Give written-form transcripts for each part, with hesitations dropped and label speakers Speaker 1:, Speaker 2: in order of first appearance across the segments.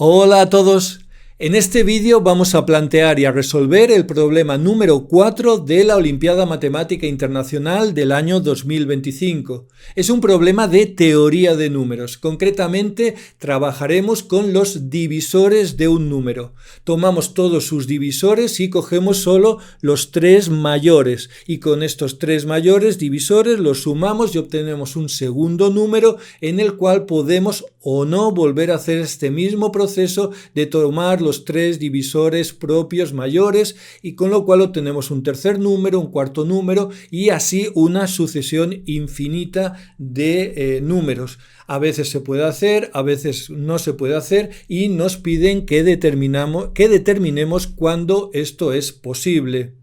Speaker 1: Hola a todos. En este vídeo vamos a plantear y a resolver el problema número 4 de la Olimpiada Matemática Internacional del año 2025. Es un problema de teoría de números. Concretamente, trabajaremos con los divisores de un número. Tomamos todos sus divisores y cogemos solo los tres mayores. Y con estos tres mayores divisores los sumamos y obtenemos un segundo número en el cual podemos o no volver a hacer este mismo proceso de tomar los tres divisores propios mayores, y con lo cual obtenemos un tercer número, un cuarto número y así una sucesión infinita de números. A veces se puede hacer, a veces no se puede hacer y nos piden que determinemos cuándo esto es posible.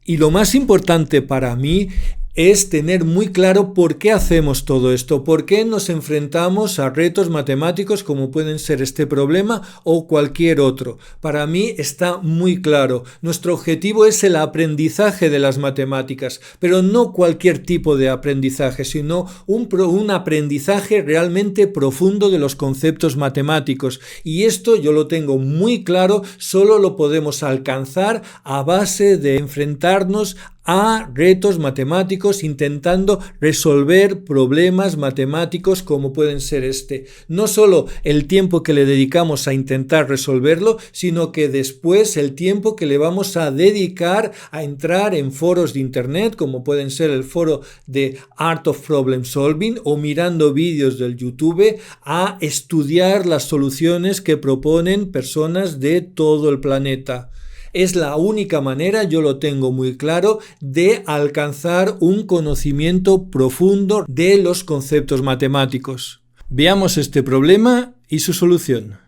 Speaker 1: Y lo más importante para mí es tener muy claro por qué hacemos todo esto, por qué nos enfrentamos a retos matemáticos como pueden ser este problema o cualquier otro. Para mí está muy claro. Nuestro objetivo es el aprendizaje de las matemáticas, pero no cualquier tipo de aprendizaje, sino un aprendizaje realmente profundo de los conceptos matemáticos. Y esto yo lo tengo muy claro, solo lo podemos alcanzar a base de enfrentarnos a retos matemáticos intentando resolver problemas matemáticos como pueden ser este. No solo el tiempo que le dedicamos a intentar resolverlo, sino que después el tiempo que le vamos a dedicar a entrar en foros de internet como pueden ser el foro de Art of Problem Solving o mirando vídeos del YouTube a estudiar las soluciones que proponen personas de todo el planeta. Es la única manera, yo lo tengo muy claro, de alcanzar un conocimiento profundo de los conceptos matemáticos. Veamos este problema y su solución.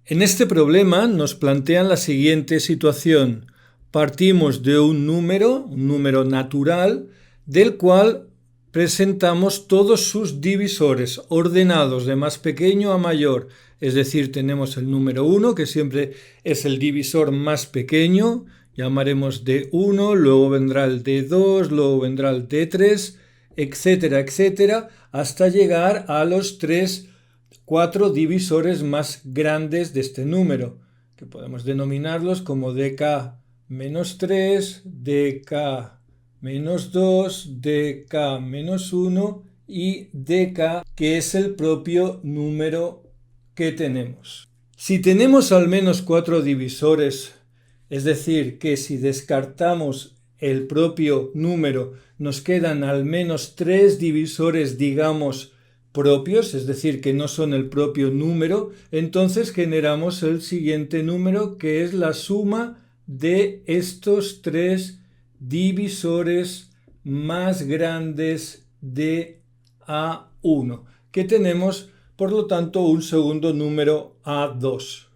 Speaker 1: En este problema nos plantean la siguiente situación. Partimos de un número natural, del cual presentamos todos sus divisores ordenados de más pequeño a mayor. Es decir, tenemos el número 1, que siempre es el divisor más pequeño, llamaremos D1, luego vendrá el D2, luego vendrá el D3, etcétera, etcétera, hasta llegar a los 4 divisores más grandes de este número, que podemos denominarlos como DK-3, DK-2, DK-1 y DK, que es el propio número que tenemos. Si tenemos al menos 4 divisores, es decir, que si descartamos el propio número, nos quedan al menos 3 divisores, digamos, propios, es decir, que no son el propio número, entonces generamos el siguiente número, que es la suma de estos 3 divisores más grandes de A1, que tenemos por lo tanto un segundo número A2.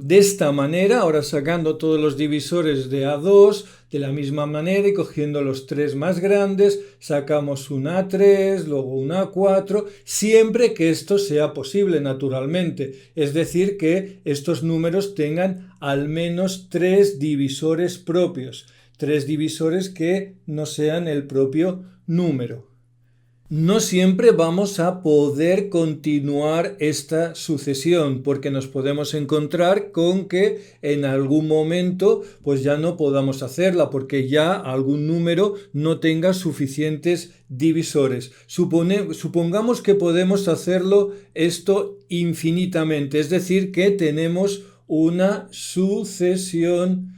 Speaker 1: De esta manera, ahora sacando todos los divisores de A2, de la misma manera y cogiendo los 3 más grandes, sacamos un A3, luego un A4, siempre que esto sea posible naturalmente. Es decir, que estos números tengan al menos 3 divisores propios, 3 divisores que no sean el propio número. No siempre vamos a poder continuar esta sucesión porque nos podemos encontrar con que en algún momento pues ya no podamos hacerla porque ya algún número no tenga suficientes divisores. Supongamos que podemos hacerlo esto infinitamente, es decir, que tenemos una sucesión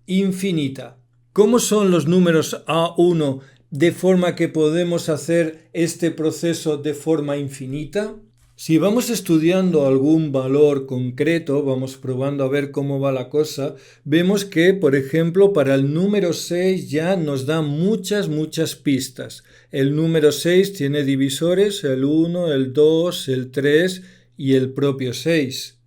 Speaker 1: infinita. ¿Cómo son los números A1? De forma que podemos hacer este proceso de forma infinita. Si vamos estudiando algún valor concreto, vamos probando a ver cómo va la cosa, vemos que, por ejemplo, para el número 6 ya nos da muchas pistas. El número 6 tiene divisores, el 1, el 2, el 3 y el propio 6.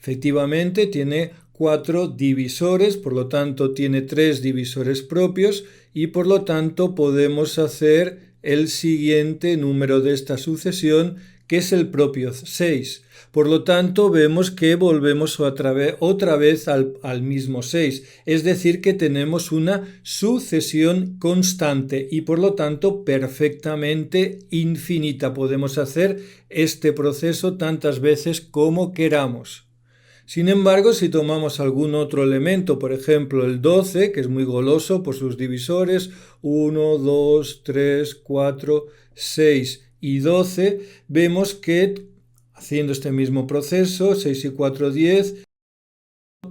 Speaker 1: Efectivamente, tiene 4 divisores, por lo tanto tiene 3 divisores propios y por lo tanto podemos hacer el siguiente número de esta sucesión, que es el propio 6. Por lo tanto, vemos que volvemos otra vez al mismo 6, es decir, que tenemos una sucesión constante y por lo tanto perfectamente infinita. Podemos hacer este proceso tantas veces como queramos. Sin embargo, si tomamos algún otro elemento, por ejemplo el 12, que es muy goloso por sus divisores, 1, 2, 3, 4, 6 y 12, vemos que haciendo este mismo proceso, 6 y 4, 10,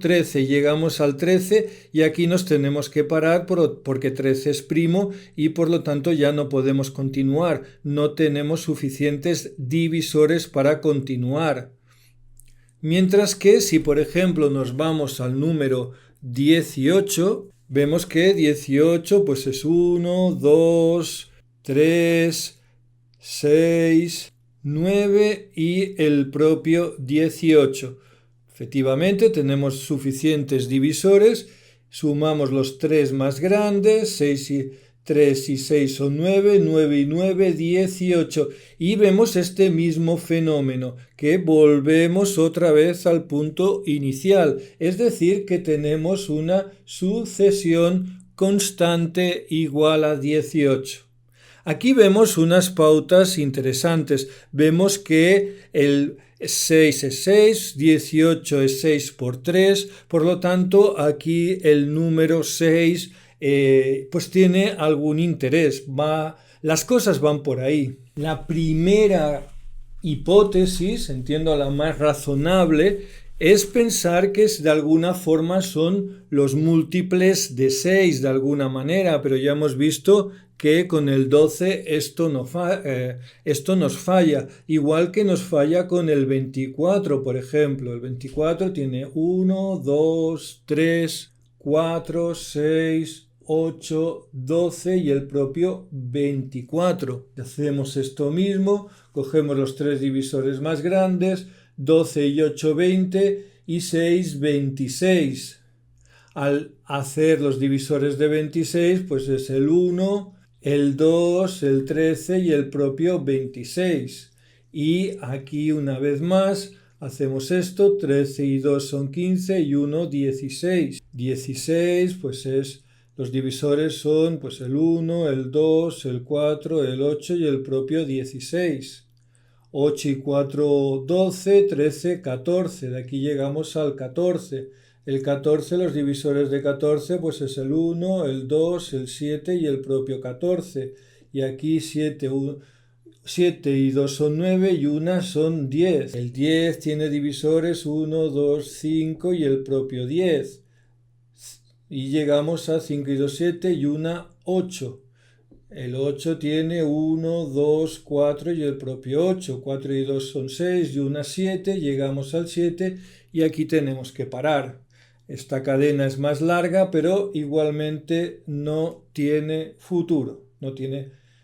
Speaker 1: 13, llegamos al 13 y aquí nos tenemos que parar porque 13 es primo y por lo tanto ya no podemos continuar, no tenemos suficientes divisores para continuar. Mientras que si por ejemplo nos vamos al número 18, vemos que 18 pues es 1, 2, 3, 6, 9 y el propio 18. Efectivamente tenemos suficientes divisores, sumamos los 3 más grandes, 6 y 3 y 6 son 9, 9 y 9, 18. Y vemos este mismo fenómeno, que volvemos otra vez al punto inicial, es decir, que tenemos una sucesión constante igual a 18. Aquí vemos unas pautas interesantes. Vemos que el 6 es 6, 18 es 6 por 3, por lo tanto aquí el número 6 pues tiene algún interés, las cosas van por ahí. La primera hipótesis, entiendo la más razonable, es pensar que de alguna forma son los múltiples de 6 de alguna manera, pero ya hemos visto que con el 12 esto nos falla, igual que nos falla con el 24, por ejemplo. El 24 tiene 1, 2, 3, 4, 6, 8, 12 y el propio 24. Hacemos esto mismo, cogemos los tres divisores más grandes, 12 y 8, 20 y 6, 26. Al hacer los divisores de 26, pues es el 1, el 2, el 13 y el propio 26. Y aquí una vez más hacemos esto, 13 y 2 son 15 y 1, 16. 16 pues los divisores son pues el 1, el 2, el 4, el 8 y el propio 16. 8 y 4, 12, 13, 14. De aquí llegamos al 14. El 14, los divisores de 14, pues es el 1, el 2, el 7 y el propio 14. Y aquí 7 y 2 son 9 y 1 son 10. El 10 tiene divisores 1, 2, 5 y el propio 10. Y llegamos a 5 y 2, 7 y 1, 8. El 8 tiene 1, 2, 4 y el propio 8. 4 y 2 son 6 y 1, 7. Llegamos al 7 y aquí tenemos que parar. Esta cadena es más larga, pero igualmente no tiene futuro,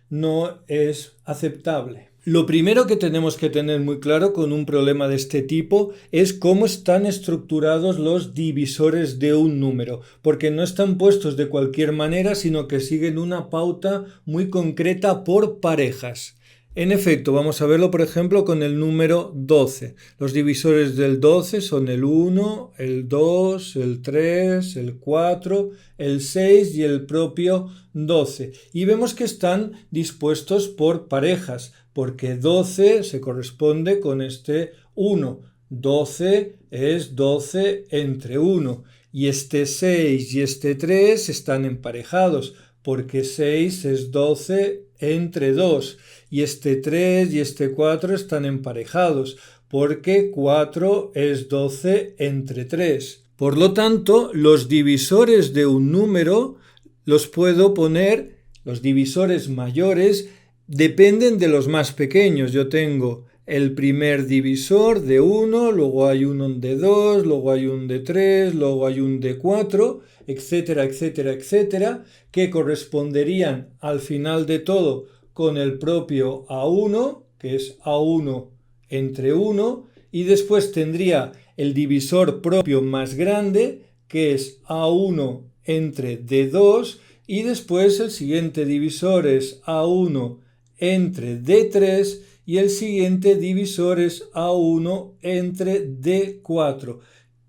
Speaker 1: no es aceptable. Lo primero que tenemos que tener muy claro con un problema de este tipo es cómo están estructurados los divisores de un número, porque no están puestos de cualquier manera, sino que siguen una pauta muy concreta por parejas. En efecto, vamos a verlo por ejemplo con el número 12. Los divisores del 12 son el 1, el 2, el 3, el 4, el 6 y el propio 12. Y vemos que están dispuestos por parejas, porque 12 se corresponde con este 1. 12 es 12 entre 1. Y este 6 y este 3 están emparejados, porque 6 es 12 entre 2. Y este 3 y este 4 están emparejados, porque 4 es 12 entre 3. Por lo tanto, los divisores de un número los puedo poner, los divisores mayores dependen de los más pequeños. Yo tengo el primer divisor de 1, luego hay uno de 2, luego hay un de 3, luego hay un de 4, etcétera, etcétera, etcétera, que corresponderían al final de todo con el propio A1, que es A1 entre 1, y después tendría el divisor propio más grande, que es A1 entre D2, y después el siguiente divisor es A1 entre D3, y el siguiente divisor es A1 entre D4.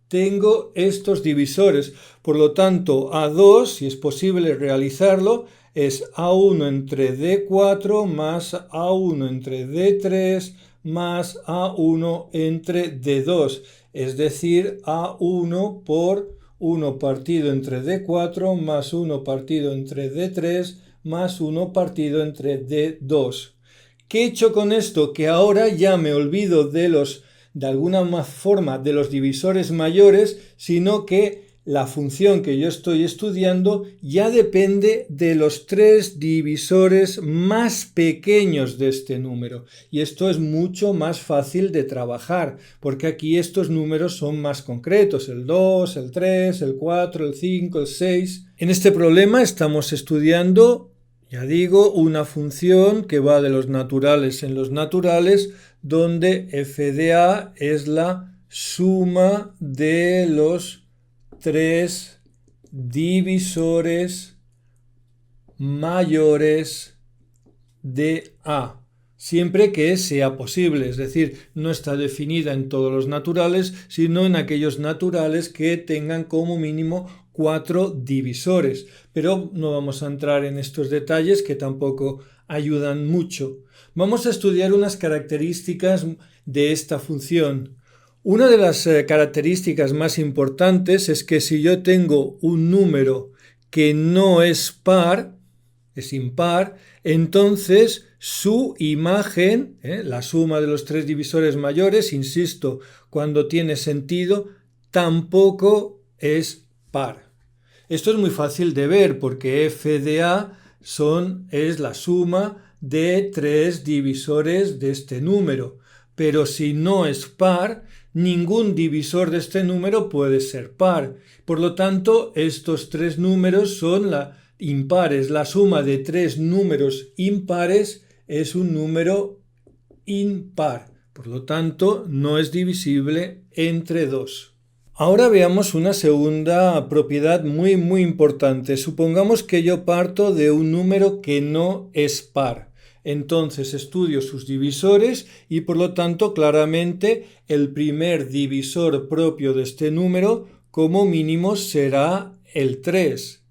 Speaker 1: Tengo estos divisores, por lo tanto A2, si es posible realizarlo, es A1 entre D4 más A1 entre D3 más A1 entre D2, es decir, A1 por 1 partido entre D4 más 1 partido entre D3 más 1 partido entre D2. ¿Qué he hecho con esto? Que ahora ya me olvido de alguna forma de los divisores mayores, sino que la función que yo estoy estudiando ya depende de los tres divisores más pequeños de este número. Y esto es mucho más fácil de trabajar, porque aquí estos números son más concretos, el 2, el 3, el 4, el 5, el 6. En este problema estamos estudiando, ya digo, una función que va de los naturales en los naturales, donde f de a es la suma de los tres divisores mayores de a, siempre que sea posible, es decir, no está definida en todos los naturales, sino en aquellos naturales que tengan como mínimo 4 divisores. Pero no vamos a entrar en estos detalles que tampoco ayudan mucho. Vamos a estudiar unas características de esta función. Una de las características más importantes es que si yo tengo un número que no es par, es impar, entonces su imagen, la suma de los tres divisores mayores, insisto, cuando tiene sentido, tampoco es par. Esto es muy fácil de ver porque f de a es la suma de tres divisores de este número. Pero si no es par, ningún divisor de este número puede ser par. Por lo tanto, estos tres números son impares. La suma de tres números impares es un número impar. Por lo tanto, no es divisible entre 2. Ahora veamos una segunda propiedad muy importante. Supongamos que yo parto de un número que no es par. Entonces estudio sus divisores y por lo tanto claramente el primer divisor propio de este número como mínimo será el 3.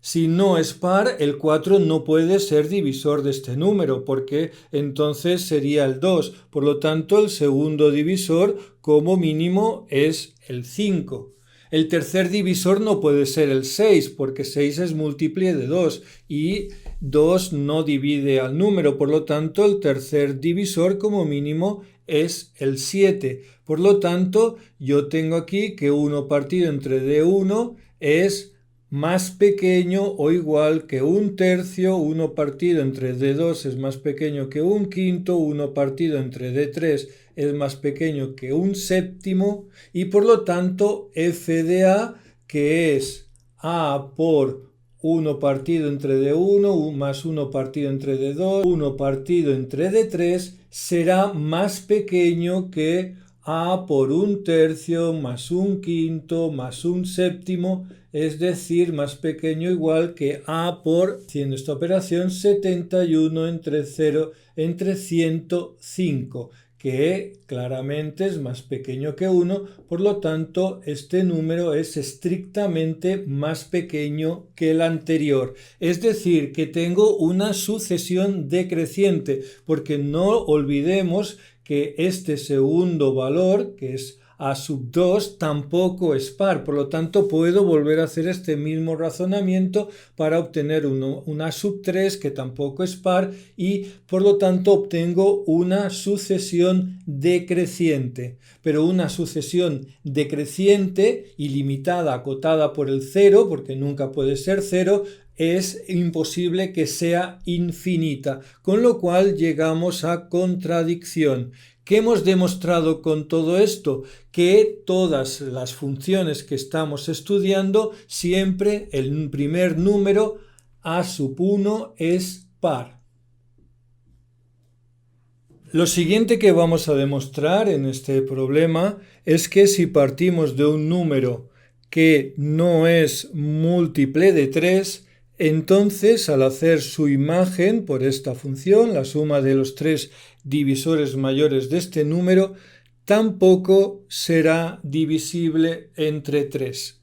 Speaker 1: Si no es par, el 4 no puede ser divisor de este número porque entonces sería el 2. Por lo tanto, el segundo divisor como mínimo es el 5. El tercer divisor no puede ser el 6 porque 6 es múltiple de 2 y 2 no divide al número. Por lo tanto, el tercer divisor como mínimo es el 7. Por lo tanto, yo tengo aquí que 1 partido entre D1 es más pequeño o igual que un tercio, 1 partido entre D2 es más pequeño que un quinto, 1 partido entre D3 es más pequeño que un séptimo y por lo tanto f de a, que es a por 1 partido entre D1 más 1 partido entre D2, 1 partido entre D3 será más pequeño que a por un tercio más un quinto más un séptimo, es decir, más pequeño o igual que a por, haciendo esta operación, 71 entre 0 entre 105, que claramente es más pequeño que 1, por lo tanto este número es estrictamente más pequeño que el anterior. Es decir, que tengo una sucesión decreciente, porque no olvidemos que este segundo valor, que es a sub 2, tampoco es par. Por lo tanto, puedo volver a hacer este mismo razonamiento para obtener una sub 3 que tampoco es par y por lo tanto obtengo una sucesión decreciente. Pero una sucesión decreciente, ilimitada, acotada por el 0, porque nunca puede ser 0, es imposible que sea infinita, con lo cual llegamos a contradicción. ¿Qué hemos demostrado con todo esto? Que todas las funciones que estamos estudiando, siempre el primer número a sub 1 es par. Lo siguiente que vamos a demostrar en este problema es que si partimos de un número que no es múltiple de 3, entonces al hacer su imagen por esta función, la suma de los tres divisores mayores de este número, tampoco será divisible entre 3.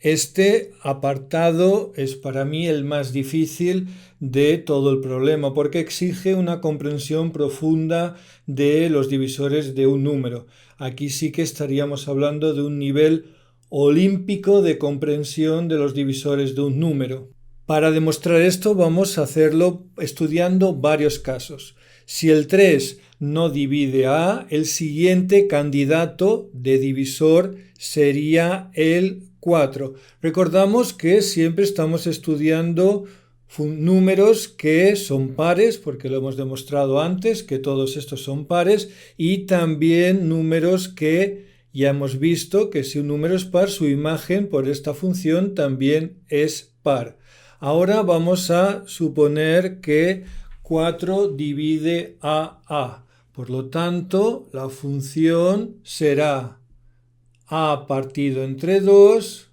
Speaker 1: Este apartado es para mí el más difícil de todo el problema porque exige una comprensión profunda de los divisores de un número. Aquí sí que estaríamos hablando de un nivel olímpico de comprensión de los divisores de un número. Para demostrar esto vamos a hacerlo estudiando varios casos. Si el 3 no divide a A, el siguiente candidato de divisor sería el 4. Recordamos que siempre estamos estudiando números que son pares, porque lo hemos demostrado antes, que todos estos son pares, y también números que ya hemos visto que si un número es par, su imagen por esta función también es par. Ahora vamos a suponer que 4 divide a A. Por lo tanto, la función será A partido entre 2,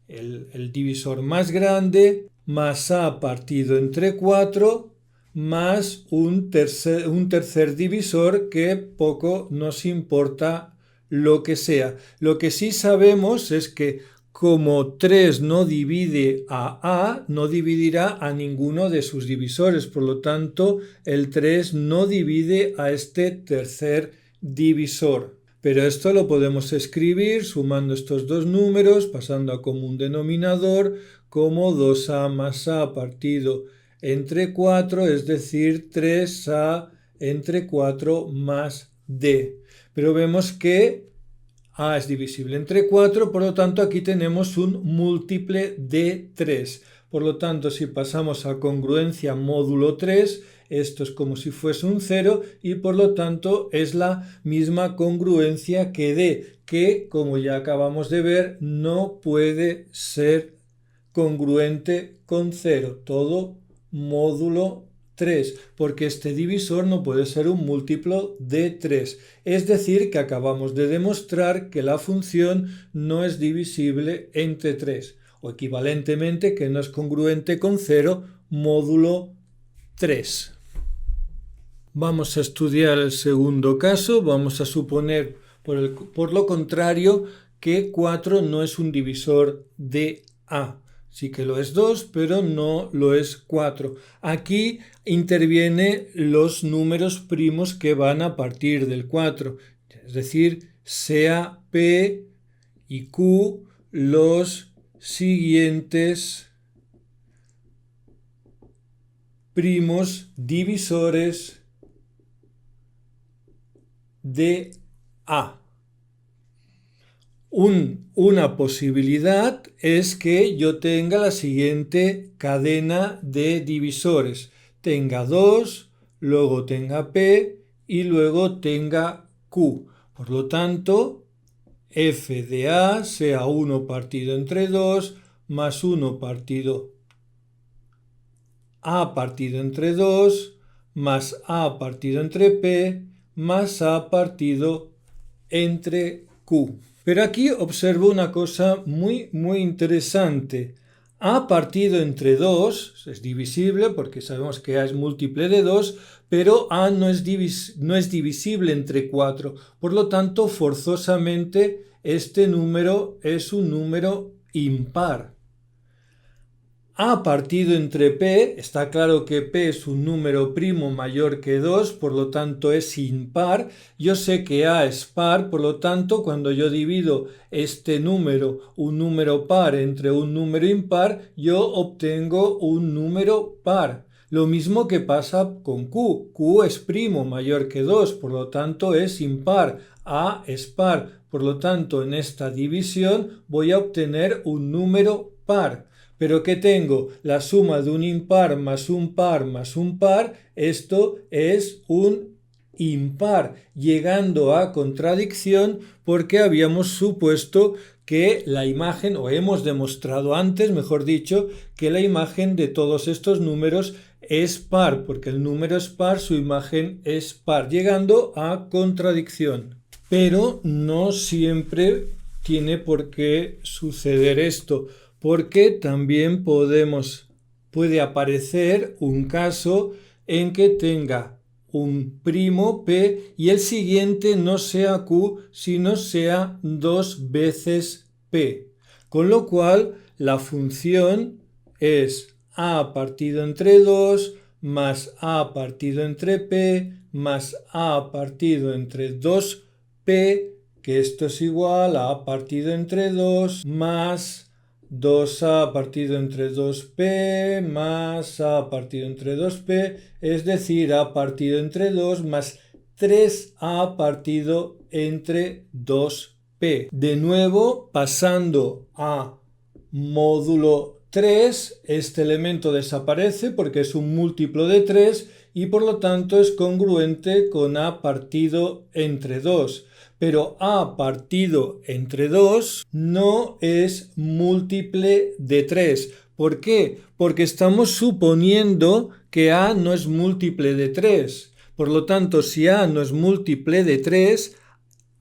Speaker 1: el divisor más grande, más A partido entre 4, más un tercer divisor que poco nos importa lo que sea. Lo que sí sabemos es que como 3 no divide a A, no dividirá a ninguno de sus divisores. Por lo tanto, el 3 no divide a este tercer divisor. Pero esto lo podemos escribir sumando estos dos números, pasando a común denominador, como 2A más A partido entre 4, es decir, 3A entre 4 más D. Pero vemos que A es divisible entre 4, por lo tanto aquí tenemos un múltiple de 3. Por lo tanto, si pasamos a congruencia módulo 3, esto es como si fuese un 0 y por lo tanto es la misma congruencia que D, que como ya acabamos de ver no puede ser congruente con 0, todo módulo 3, porque este divisor no puede ser un múltiplo de 3. Es decir, que acabamos de demostrar que la función no es divisible entre 3, o equivalentemente que no es congruente con 0 módulo 3. Vamos a estudiar el segundo caso. Vamos a suponer, por lo contrario, que 4 no es un divisor de A. Sí que lo es 2, pero no lo es 4. Aquí intervienen los números primos que van a partir del 4. Es decir, sea P y Q los siguientes primos divisores de A. Una posibilidad es que yo tenga la siguiente cadena de divisores. Tenga 2, luego tenga P y luego tenga Q. Por lo tanto, f de A sea 1 partido entre 2 más 1 partido A partido entre 2 más A partido entre P más A partido entre Q. Pero aquí observo una cosa muy interesante. A partido entre 2 es divisible porque sabemos que A es múltiple de 2, pero A no es divisible entre 4. Por lo tanto, forzosamente este número es un número impar. A partido entre P, está claro que P es un número primo mayor que 2, por lo tanto es impar. Yo sé que A es par, por lo tanto cuando yo divido este número, un número par entre un número impar, yo obtengo un número par. Lo mismo que pasa con Q. Q es primo mayor que 2, por lo tanto es impar. A es par, por lo tanto en esta división voy a obtener un número par. Pero ¿qué tengo? La suma de un impar más un par más un par, esto es un impar, llegando a contradicción porque habíamos supuesto que la imagen, o hemos demostrado antes, mejor dicho, que la imagen de todos estos números es par, porque el número es par, su imagen es par, llegando a contradicción. Pero no siempre tiene por qué suceder esto, porque también podemos puede aparecer un caso en que tenga un primo P y el siguiente no sea Q, sino sea 2 veces P. Con lo cual, la función es A partido entre 2 más A partido entre P más A partido entre 2P, que esto es igual a A partido entre 2 más 2A partido entre 2P más A partido entre 2P, es decir, A partido entre 2 más 3A partido entre 2P. De nuevo, pasando a módulo 3, este elemento desaparece porque es un múltiplo de 3 y por lo tanto es congruente con A partido entre 2. Pero A partido entre 2 no es múltiple de 3. ¿Por qué? Porque estamos suponiendo que A no es múltiple de 3. Por lo tanto, si A no es múltiple de 3,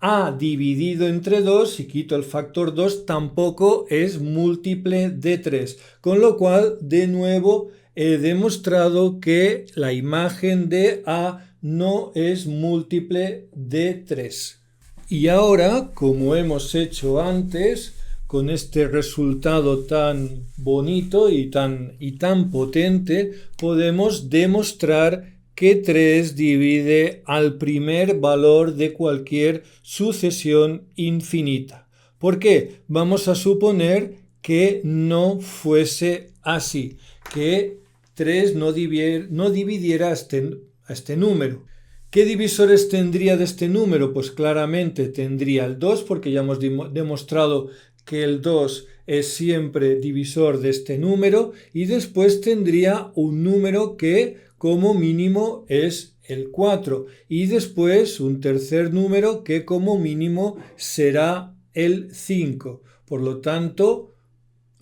Speaker 1: A dividido entre 2, si quito el factor 2, tampoco es múltiple de 3. Con lo cual, de nuevo, he demostrado que la imagen de A no es múltiple de 3. Y ahora, como hemos hecho antes, con este resultado tan bonito y tan potente, podemos demostrar que 3 divide al primer valor de cualquier sucesión infinita. ¿Por qué? Vamos a suponer que no fuese así, que 3 no dividiera a este número. ¿Qué divisores tendría de este número? Pues claramente tendría el 2, porque ya hemos demostrado que el 2 es siempre divisor de este número, y después tendría un número que como mínimo es el 4, y después un tercer número que como mínimo será el 5. Por lo tanto,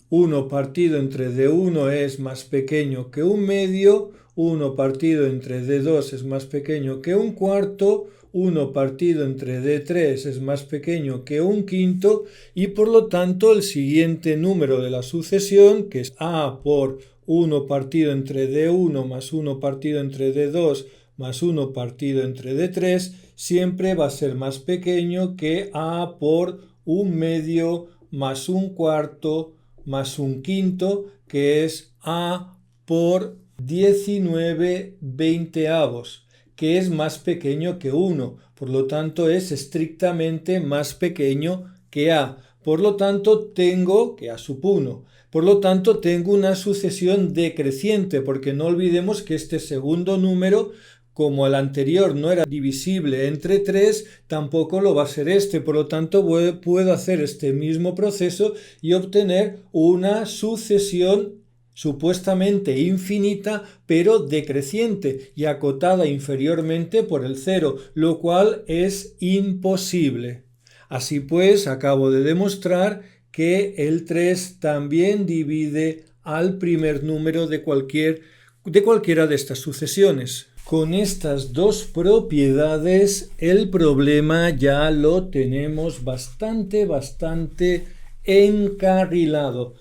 Speaker 1: 1 partido entre D1 es más pequeño que un medio, 1 partido entre D2 es más pequeño que un cuarto, 1 partido entre D3 es más pequeño que un quinto, y por lo tanto el siguiente número de la sucesión, que es A por 1 partido entre D1 más 1 partido entre D2 más 1 partido entre D3, siempre va a ser más pequeño que A por un medio más un cuarto más un quinto, que es A por 19 veinteavos, que es más pequeño que 1, por lo tanto es estrictamente más pequeño que A. Por lo tanto tengo que A sub 1. Por lo tanto tengo una sucesión decreciente, porque no olvidemos que este segundo número, como el anterior no era divisible entre 3, tampoco lo va a ser este. Por lo tanto, puedo hacer este mismo proceso y obtener una sucesión supuestamente infinita, pero decreciente y acotada inferiormente por el 0, lo cual es imposible. Así pues, acabo de demostrar que el 3 también divide al primer número de cualquiera de estas sucesiones. Con estas dos propiedades, el problema ya lo tenemos bastante encarrilado.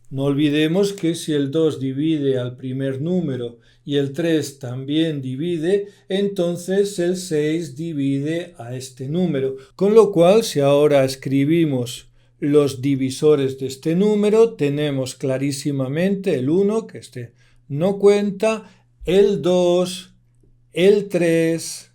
Speaker 1: No olvidemos que si el 2 divide al primer número y el 3 también divide, entonces el 6 divide a este número. Con lo cual, si ahora escribimos los divisores de este número, tenemos clarísimamente el 1, que este no cuenta, el 2, el 3,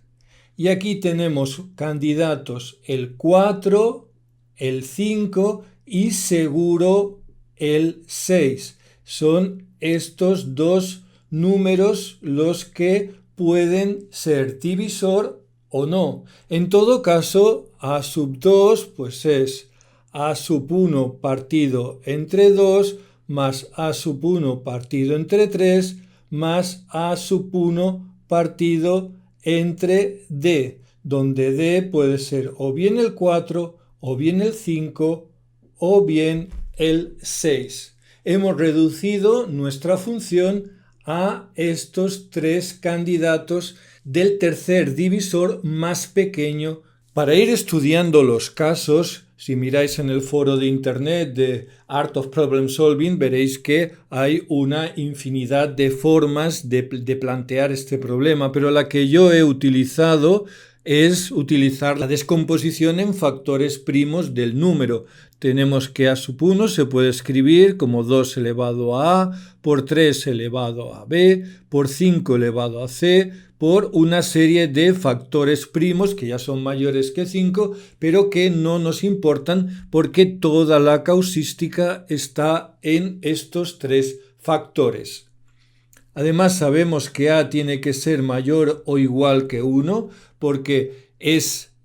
Speaker 1: y aquí tenemos candidatos el 4, el 5 y seguro el 6. Son estos dos números los que pueden ser divisor o no. En todo caso, A sub 2 pues es A sub 1 partido entre 2 más A sub 1 partido entre 3 más A sub 1 partido entre D, donde D puede ser o bien el 4, o bien el 5, o bien el 6. Hemos reducido nuestra función a estos tres candidatos del tercer divisor más pequeño Para ir estudiando los casos, si miráis en el foro de internet de Art of Problem Solving, veréis que hay una infinidad de formas de plantear este problema, pero la que yo he utilizado es utilizar la descomposición en factores primos del número. Tenemos que a sub 1 se puede escribir como 2 elevado a A, por 3 elevado a B, por 5 elevado a C, por una serie de factores primos que ya son mayores que 5, pero que no nos importan porque toda la causística está en estos tres factores. Además sabemos que A tiene que ser mayor o igual que 1 porque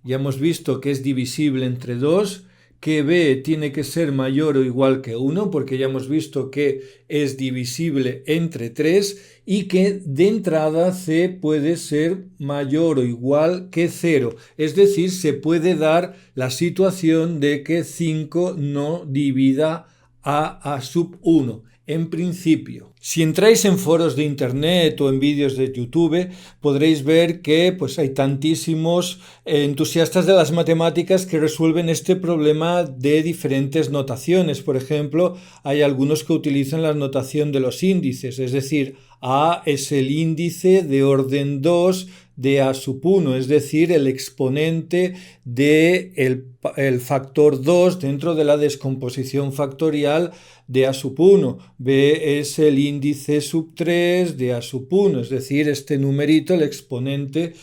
Speaker 1: ya hemos visto que es divisible entre 2, que B tiene que ser mayor o igual que 1 porque ya hemos visto que es divisible entre 3 y que de entrada C puede ser mayor o igual que 0. Es decir, se puede dar la situación de que 5 no divida a sub 1. En principio, si entráis en foros de internet o en vídeos de YouTube, podréis ver que hay tantísimos entusiastas de las matemáticas que resuelven este problema de diferentes notaciones. Por ejemplo, hay algunos que utilizan la notación de los índices, es decir, A es el índice de orden 2 de A sub 1, es decir, el exponente del factor 2 dentro de la descomposición factorial de A sub 1. B es el índice sub 3 de A sub 1, es decir, este numerito, el exponente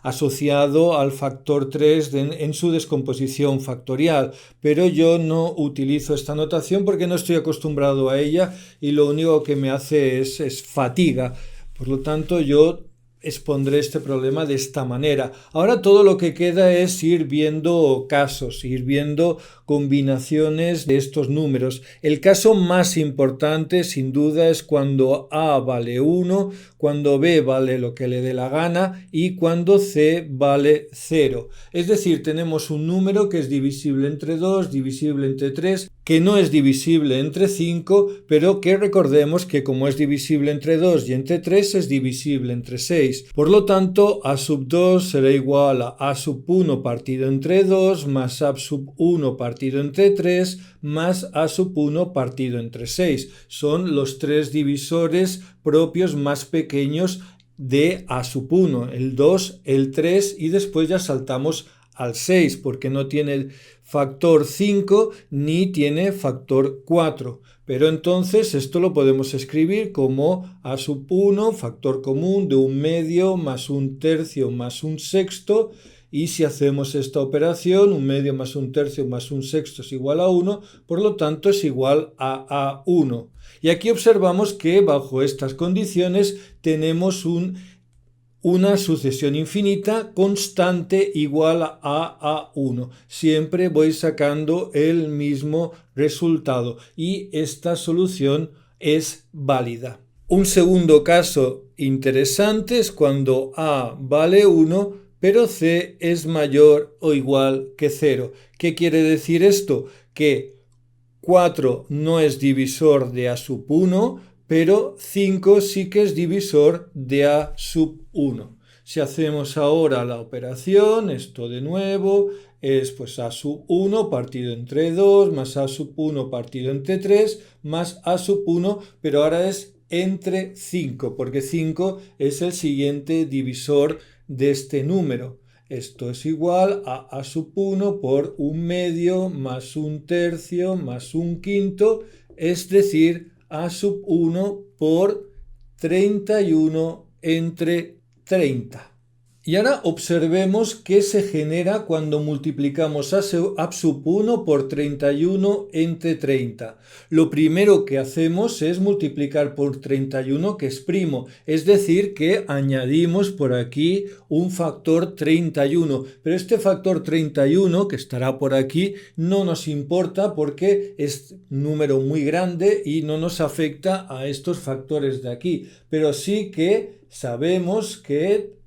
Speaker 1: asociado al factor 3 en su descomposición factorial. Pero yo no utilizo esta notación porque no estoy acostumbrado a ella y lo único que me hace es fatiga. Por lo tanto, yo expondré este problema de esta manera. Ahora todo lo que queda es ir viendo casos, ir viendo combinaciones de estos números. El caso más importante sin duda es cuando A vale 1, cuando B vale lo que le dé la gana y cuando C vale 0. Es decir, tenemos un número que es divisible entre 2, divisible entre 3, que no es divisible entre 5, pero que recordemos que como es divisible entre 2 y entre 3 es divisible entre 6. Por lo tanto, A sub 2 será igual a sub 1 partido entre 2 más A sub 1 partido entre 3 más A sub 1 partido entre 6. Son los tres divisores propios más pequeños de A sub 1, el 2, el 3 y después ya saltamos al 6 porque no tiene factor 5 ni tiene factor 4. Pero entonces esto lo podemos escribir como A sub 1, factor común de 1/2 más 1/3 más 1/6. Y si hacemos esta operación, 1/2 más 1/3 más 1/6 es igual a 1, por lo tanto es igual a A1. Y aquí observamos que bajo estas condiciones tenemos una sucesión infinita constante igual a A1. Siempre voy sacando el mismo resultado y esta solución es válida. Un segundo caso interesante es cuando A vale 1, pero C es mayor o igual que 0. ¿Qué quiere decir esto? Que 4 no es divisor de A sub 1, pero 5 sí que es divisor de A sub 1. Si hacemos ahora la operación, esto de nuevo es A sub 1 partido entre 2 más A sub 1 partido entre 3 más A sub 1, pero ahora es entre 5, porque 5 es el siguiente divisor de este número. Esto es igual a sub 1 por 1/2 más 1/3 más 1/5, es decir, A sub 1 por 31 entre 30. Y ahora observemos qué se genera cuando multiplicamos A sub 1 por 31 entre 30. Lo primero que hacemos es multiplicar por 31, que es primo, es decir, que añadimos por aquí un factor 31. Pero este factor 31, que estará por aquí, no nos importa porque es un número muy grande y no nos afecta a estos factores de aquí. Pero sí que sabemos que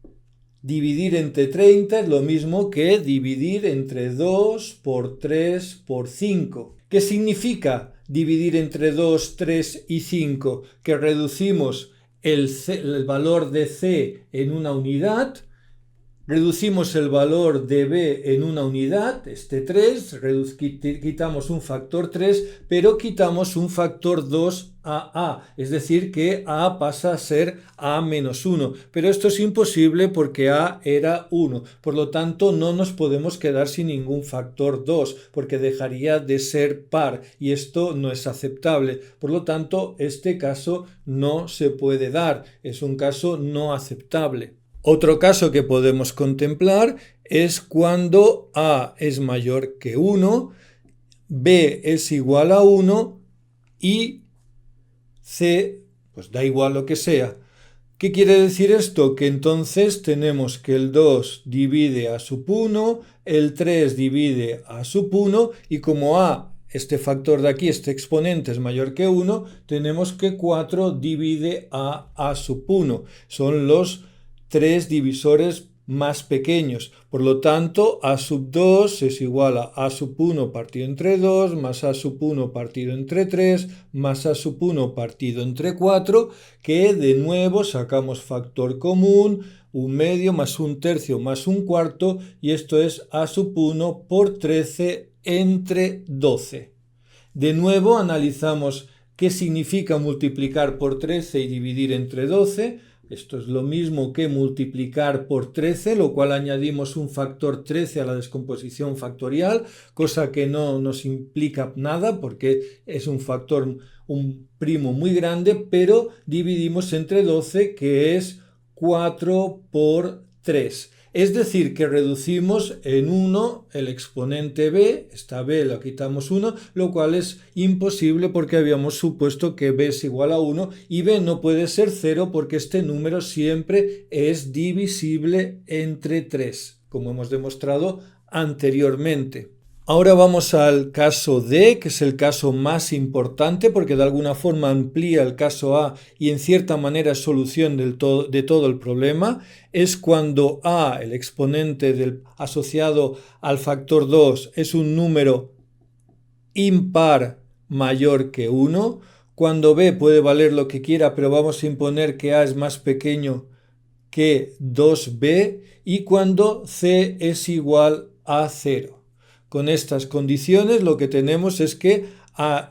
Speaker 1: dividir entre 30 es lo mismo que dividir entre 2 por 3 por 5. ¿Qué significa dividir entre 2, 3 y 5? Que reducimos el valor de C en una unidad Reducimos el valor de b en una unidad, este 3, quitamos un factor 3, pero quitamos un factor 2 a a, es decir que a pasa a ser a menos 1, pero esto es imposible porque a era 1, por lo tanto no nos podemos quedar sin ningún factor 2, porque dejaría de ser par y esto no es aceptable, por lo tanto este caso no se puede dar, es un caso no aceptable. Otro caso que podemos contemplar es cuando a es mayor que 1, b es igual a 1 y c, pues da igual lo que sea. ¿Qué quiere decir esto? Que entonces tenemos que el 2 divide a sub 1, el 3 divide a sub 1 y como a, este factor de aquí, este exponente es mayor que 1, tenemos que 4 divide a sub 1. Son los 3 divisores más pequeños. Por lo tanto, a sub 2 es igual a sub 1 partido entre 2, más a sub 1 partido entre 3, más a sub 1 partido entre 4, que de nuevo sacamos factor común, un medio más un tercio más un cuarto, y esto es a sub 1 por 13 entre 12. De nuevo analizamos qué significa multiplicar por 13 y dividir entre 12. Esto es lo mismo que multiplicar por 13, lo cual añadimos un factor 13 a la descomposición factorial, cosa que no nos implica nada porque es un factor, un primo muy grande, pero dividimos entre 12, que es 4 por 3. Es decir, que reducimos en 1 el exponente b, esta b la quitamos 1, lo cual es imposible porque habíamos supuesto que b es igual a 1 y b no puede ser 0 porque este número siempre es divisible entre 3, como hemos demostrado anteriormente. Ahora vamos al caso D, que es el caso más importante porque de alguna forma amplía el caso A y en cierta manera es solución de todo el problema. Es cuando A, el exponente asociado al factor 2, es un número impar mayor que 1. Cuando B puede valer lo que quiera, pero vamos a imponer que A es más pequeño que 2B. Y cuando C es igual a 0. Con estas condiciones lo que tenemos es que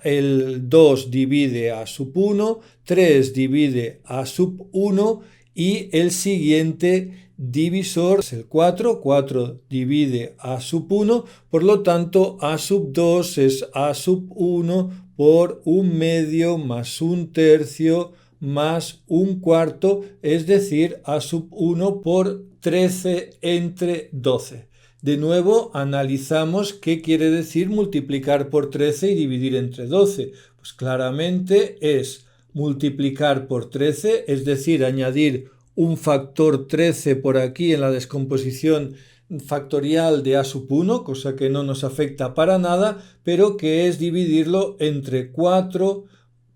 Speaker 1: el 2 divide a sub 1, 3 divide a sub 1 y el siguiente divisor es el 4, 4 divide a sub 1, por lo tanto a sub 2 es a sub 1 por un medio más un tercio más un cuarto, es decir, a sub 1 por 13 entre 12. De nuevo, analizamos qué quiere decir multiplicar por 13 y dividir entre 12. Pues claramente es multiplicar por 13, es decir, añadir un factor 13 por aquí en la descomposición factorial de a sub 1, cosa que no nos afecta para nada, pero que es dividirlo entre 4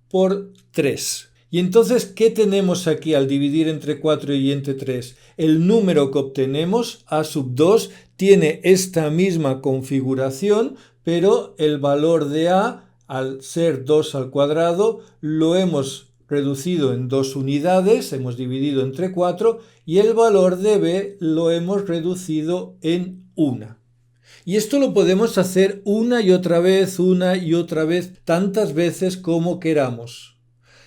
Speaker 1: por 3. Y entonces, ¿qué tenemos aquí al dividir entre 4 y entre 3? El número que obtenemos, a sub 2, tiene esta misma configuración, pero el valor de a, al ser 2 al cuadrado, lo hemos reducido en 2 unidades, hemos dividido entre 4, y el valor de b lo hemos reducido en 1. Y esto lo podemos hacer una y otra vez, tantas veces como queramos.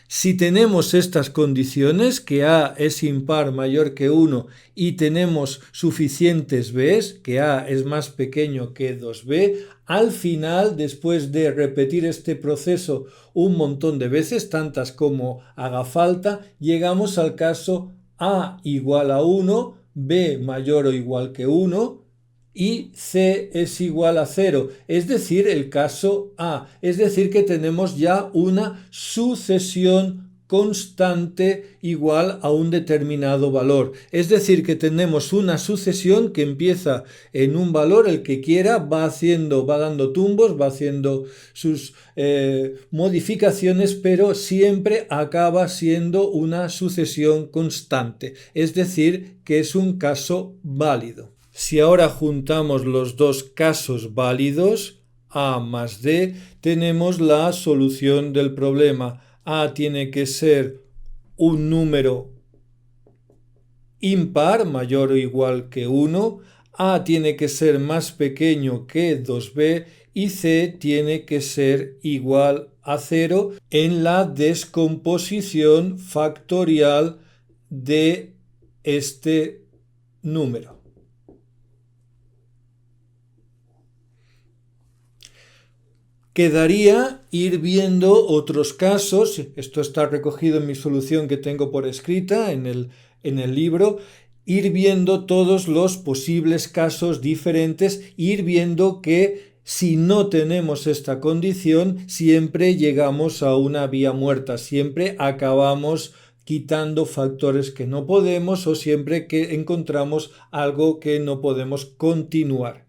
Speaker 1: Si tenemos estas condiciones, que a es impar mayor que 1 y tenemos suficientes b's, que a es más pequeño que 2b, al final, después de repetir este proceso un montón de veces, tantas como haga falta, llegamos al caso a igual a 1, b mayor o igual que 1, y c es igual a 0, es decir, el caso A, es decir, que tenemos ya una sucesión constante igual a un determinado valor, es decir, que tenemos una sucesión que empieza en un valor, el que quiera, va dando tumbos, va haciendo sus modificaciones, pero siempre acaba siendo una sucesión constante, es decir, que es un caso válido. Si ahora juntamos los dos casos válidos, A más D, tenemos la solución del problema. A tiene que ser un número impar, mayor o igual que 1, A tiene que ser más pequeño que 2b y C tiene que ser igual a 0 en la descomposición factorial de este número. Quedaría ir viendo otros casos, esto está recogido en mi solución que tengo por escrita en el libro, ir viendo todos los posibles casos diferentes, ir viendo que si no tenemos esta condición, siempre llegamos a una vía muerta, siempre acabamos quitando factores que no podemos o siempre que encontramos algo que no podemos continuar.